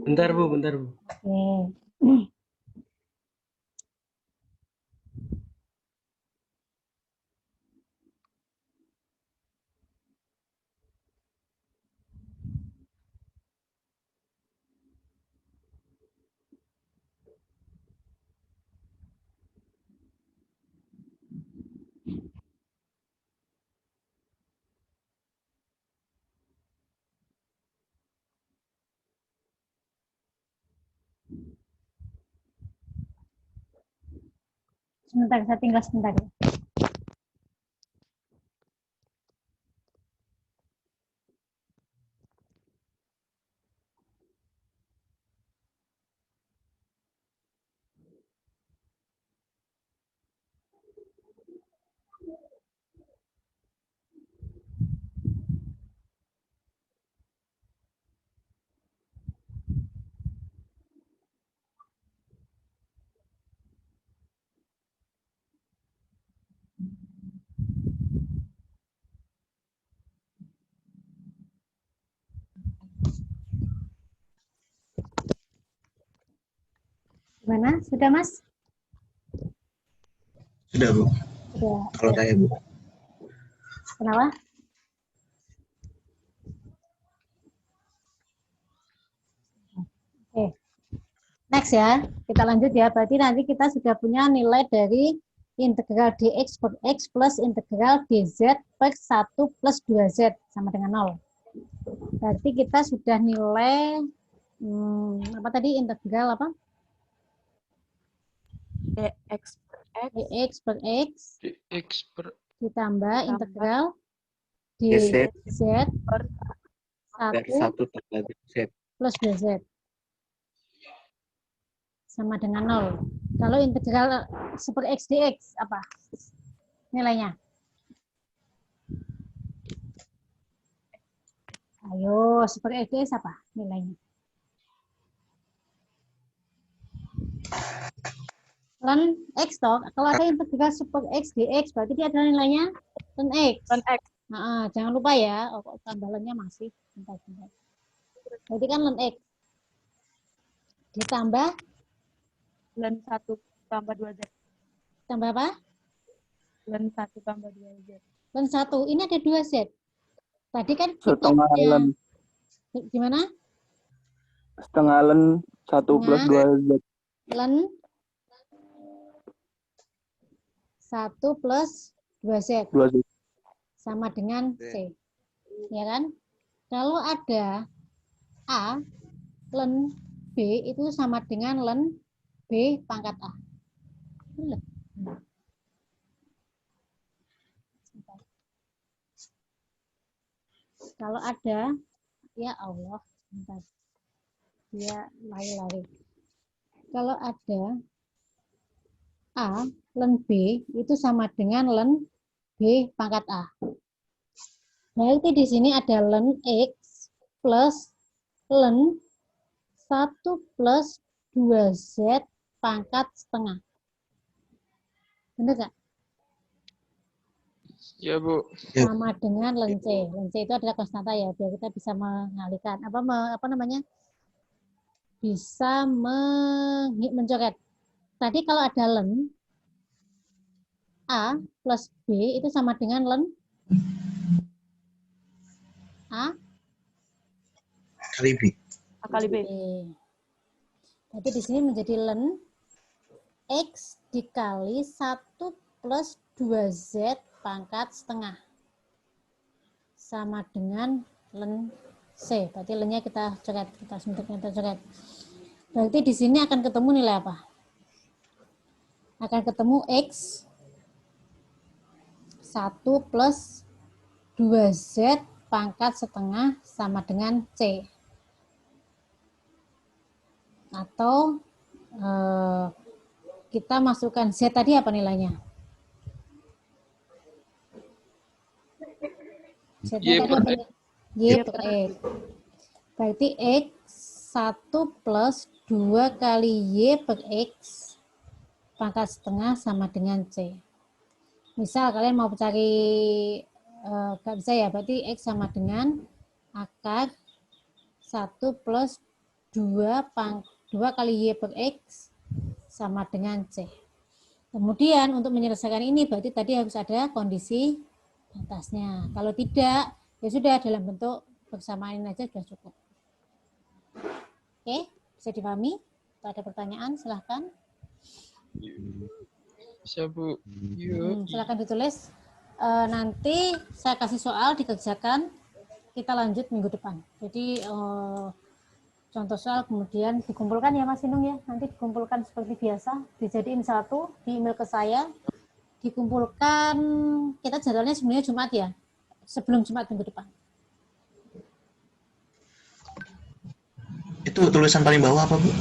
Bentar Bu. Oke. Sebentar, saya tinggal sebentar. Gimana? Sudah, Mas? Sudah, Bu. Sudah. Kalau saya, Bu. Kenapa? Oke. Next ya, kita lanjut ya. Berarti nanti kita sudah punya nilai dari integral dx per x plus integral dz per 1 plus 2z sama dengan 0. Berarti kita sudah nilai apa tadi integral apa? dx per x dx per x dx per ditambah integral dz dz per per 1 1 tambah z plus 2z sama dengan 0. Kalau integral super x dx apa nilainya? Ayo, super x dx apa nilainya? Ln x toh. Kalau ada integral super x dx berarti dia adalah nilainya ln x. ln x. Nah, jangan lupa ya, tambahannya masih. Bentar. Berarti kan ln x ditambah ln 1 tambah 2z. tambah apa? ln 1 tambah 2z. Ln 1. Ini ada 2z. Tadi kan kita Setengah punya ln. gimana? Setengah ln 1 plus Setengah 2z. ln 1 plus 2z 2z. sama dengan C. Ya kan? Kalau ada A, ln B itu sama dengan ln B pangkat A. Loh. Kalau ada, ya Allah, bentar. Dia lari-lari. Kalau ada A, ln B itu sama dengan ln B pangkat A. Berarti di sini ada ln X plus ln 1 plus 2Z pangkat setengah. Benar nggak? Ya, Bu. Sama dengan ln C. Ln C itu adalah konstanta ya, biar kita bisa mengalihkan. Apa namanya? Bisa mencoret. Tadi kalau ada ln A plus B itu sama dengan ln A Kali B. A kali B. B. Berarti di sini menjadi ln X dikali 1 plus 2Z pangkat setengah. Sama dengan ln C. Berarti ln-nya kita coret. Kita coret. Berarti di sini akan ketemu nilai apa? Akan ketemu X 1 plus 2Z pangkat setengah sama dengan C. Atau kita masukkan Z tadi apa nilainya? Z Y tadi per apa X. nilai? Y per X. Berarti X 1 plus 2 kali Y per X pangkat setengah sama dengan C. Misal kalian mau cari nggak bisa ya, berarti X sama dengan akar 1 plus 2 kali Y per X sama dengan C. Kemudian untuk menyelesaikan ini berarti tadi harus ada kondisi batasnya. Kalau tidak, ya sudah dalam bentuk bersamaan ini aja sudah cukup. Oke, bisa dipahami? Kalau ada pertanyaan silahkan. Bisa, Bu. Yuk. Silahkan ditulis. Nanti saya kasih soal dikerjakan. Kita lanjut minggu depan. Jadi contoh soal kemudian dikumpulkan ya Mas Inung ya. Nanti dikumpulkan seperti biasa. Dijadiin satu, di email ke saya. Dikumpulkan, kita jadwalnya sebenarnya Jumat ya. Sebelum Jumat minggu depan. Itu tulisan paling bawah apa, Bu?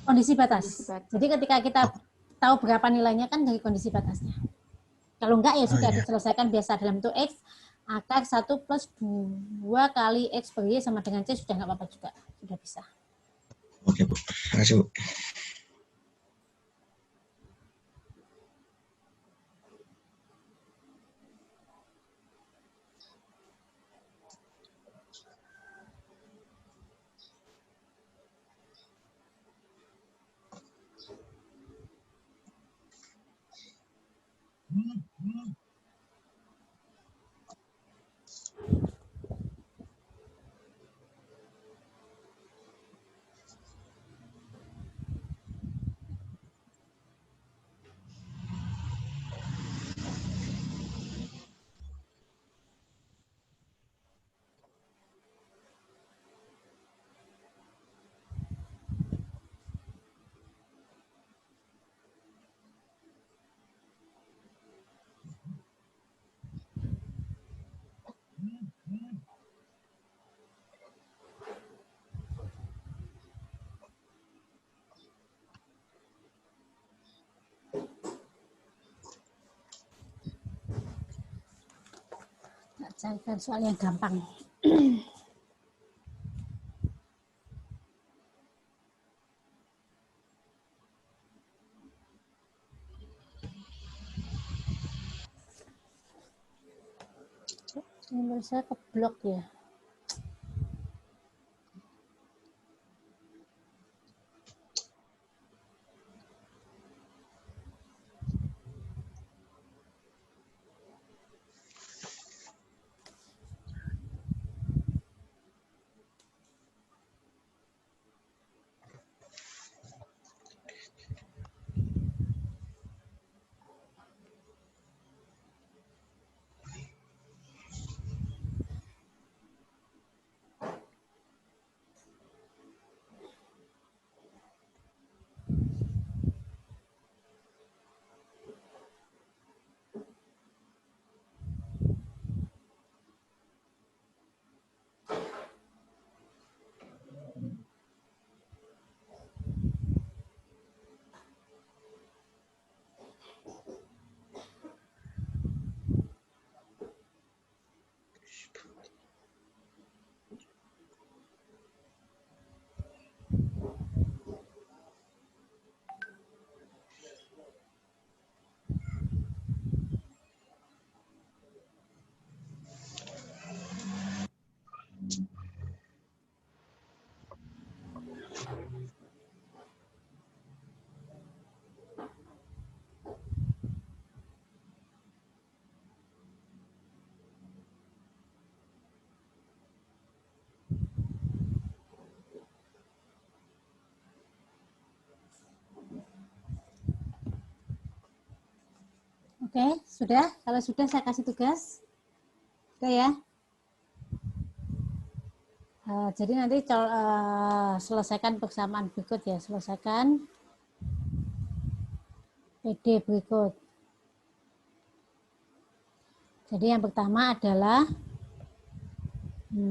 Kondisi batas. Jadi ketika kita tahu berapa nilainya kan dari kondisi batasnya. Kalau enggak ya sudah diselesaikan biasa dalam bentuk X, akar 1 plus 2 kali X per Y sama dengan C sudah nggak apa-apa juga. Sudah bisa. Oke, Bu. Terima kasih, Bu. Carikan soal yang gampang. Nomor saya keblok ya. Oke, sudah? Kalau sudah saya kasih tugas. Oke ya. Jadi nanti selesaikan persamaan berikut ya. Selesaikan PD berikut. Jadi yang pertama adalah 2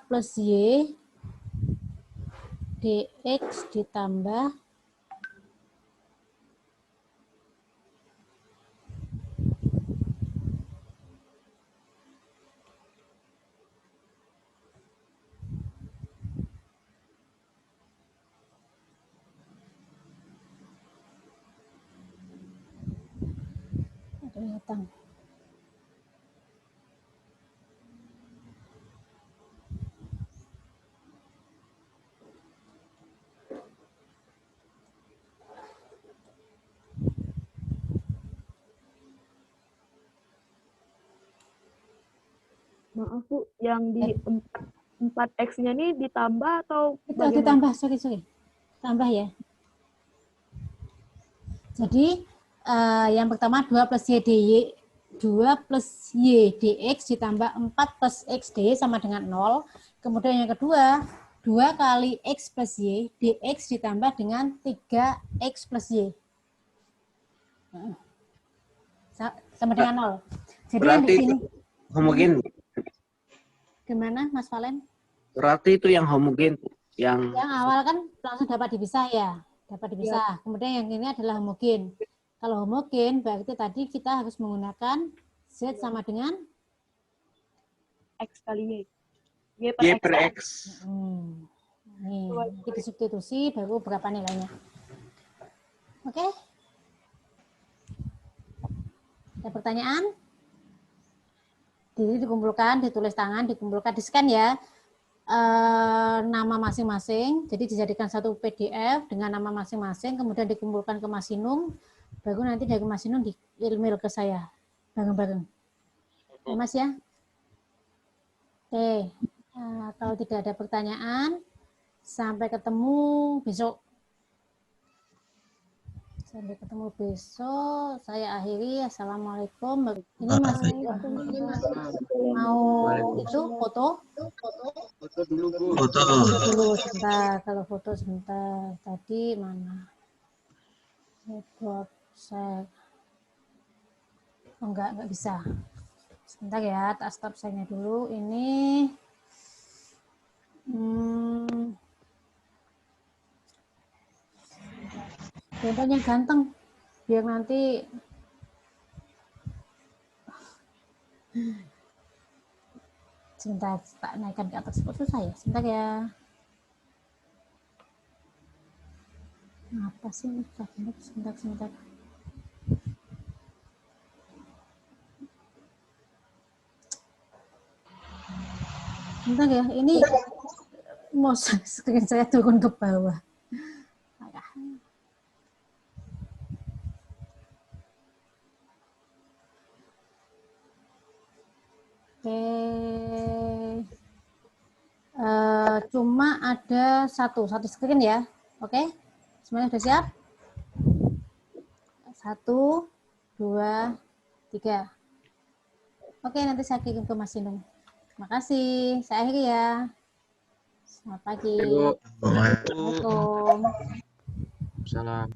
plus Y dx ditambah kelihatan. Maaf Bu, yang di 4X-nya ini ditambah atau Itu bagaimana? ditambah, sorry. Tambah ya. Jadi yang pertama 2 plus Y dy 2 plus Y dx ditambah 4 plus X dy sama dengan 0. Kemudian yang kedua 2 kali X plus Y dx ditambah dengan 3X plus Y. Sama dengan 0. Jadi yang di Berarti sini homogen. gimana Mas Valen? Berarti itu yang homogen, yang Yang awal kan langsung dapat dipisah ya, dapat dipisah. Kemudian yang ini adalah homogen. Kalau homogen berarti tadi kita harus menggunakan Z sama dengan X kali Y. Y per X. Nih, nanti disubstitusi baru berapa nilainya. Oke? Ada pertanyaan? Jadi dikumpulkan, ditulis tangan, dikumpulkan, di-scan ya. Nama masing-masing, jadi dijadikan satu PDF dengan nama masing-masing, kemudian dikumpulkan ke Masinum, baru nanti dari Masinum di-email ke saya, bareng-bareng. Ya Mas ya? Oke, kalau tidak ada pertanyaan, sampai ketemu besok. Sampai ketemu besok, saya akhiri. Assalamualaikum. Ini Mas mau itu foto? Foto dulu Bu. Foto. Foto dulu sebentar. Kalau foto sebentar. Tadi mana? Saya enggak bisa. Sebentar ya, tak stop saya dulu. Ini gambarnya ganteng biar nanti Sebentar, tak naikkan ke atas. Kok susah ya? Sebentar ya. Apa sih? Sebentar. Sebentar ya, ini mau screen saya turun ke bawah. Oke. Cuma ada satu screen ya. Oke. Semuanya sudah siap? 1, 2, 3. Oke, nanti saya kirim ke Mas Sinung. Terima kasih. Saya akhiri ya. Selamat pagi. Bu. Assalamualaikum. Salam.